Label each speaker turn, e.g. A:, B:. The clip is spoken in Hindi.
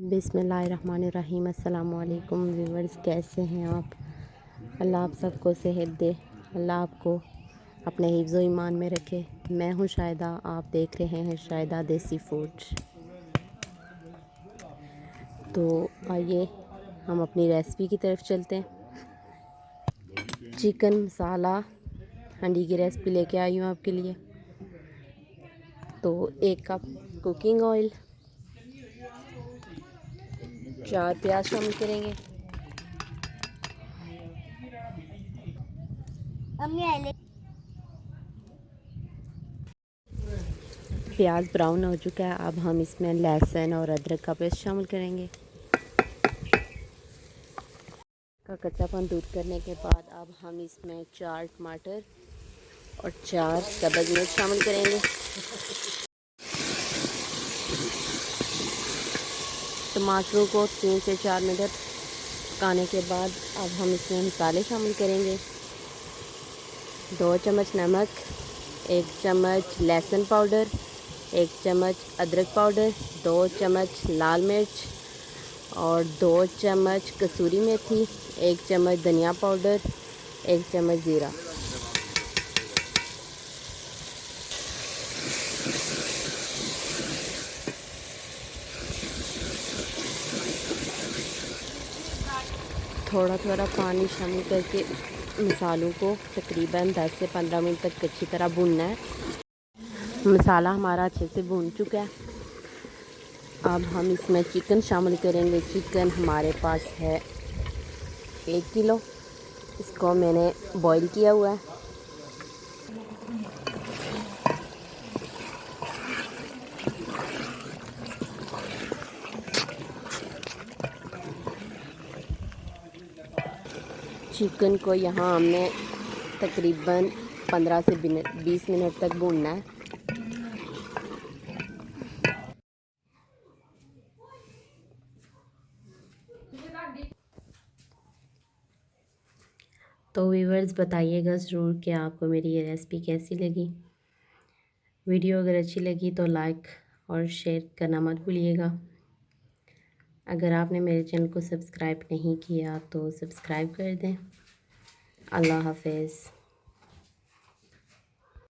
A: बिस्मिल्लाहिर्रहमानिर्रहीम। अस्सलाम वालेकुम व्यूवर्स, कैसे हैं आप? अल्लाह आप सबको सेहत दे, अल्लाह आपको अपने हिफ्ज़ ईमान में रखे। मैं हूँ शायदा, आप देख रहे हैं शायदा देसी फूड। तो आइए हम अपनी रेसिपी की तरफ चलते हैं। चिकन मसाला हंडी की रेसिपी लेके आई हूँ आपके लिए। तो 1 कप कुकिंग ऑयल, 4 प्याज शामिल करेंगे। प्याज ब्राउन हो चुका है, अब हम इसमें लहसुन और अदरक का पेस्ट शामिल करेंगे। का कच्चापन दूर करने के बाद अब हम इसमें 4 टमाटर और 4 सब्ज़ मिर्च शामिल करेंगे। टमाटरों को 3 से 4 मिनट पकाने के बाद अब हम इसमें मसाले शामिल करेंगे। 2 चम्मच नमक, 1 चम्मच लहसुन पाउडर, 1 चम्मच अदरक पाउडर, 2 चम्मच लाल मिर्च और 2 चम्मच कसूरी मेथी, 1 चम्मच धनिया पाउडर, 1 चम्मच ज़ीरा। थोड़ा थोड़ा पानी शामिल करके मसालों को तकरीबन 10 से 15 मिनट तक अच्छी तरह भूनना है। मसाला हमारा अच्छे से भून चुका है। अब हम इसमें चिकन शामिल करेंगे। चिकन हमारे पास है 1 किलो। इसको मैंने बॉईल किया हुआ है। चिकन को यहाँ हमने तकरीबन 15 से 20 मिनट तक भूनना है। तो व्यूअर्स बताइएगा ज़रूर कि आपको मेरी ये रेसिपी कैसी लगी। वीडियो अगर अच्छी लगी तो लाइक और शेयर करना मत भूलिएगा। अगर आपने मेरे चैनल को सब्सक्राइब नहीं किया तो सब्सक्राइब कर दें। अल्लाह हाफ़िज़।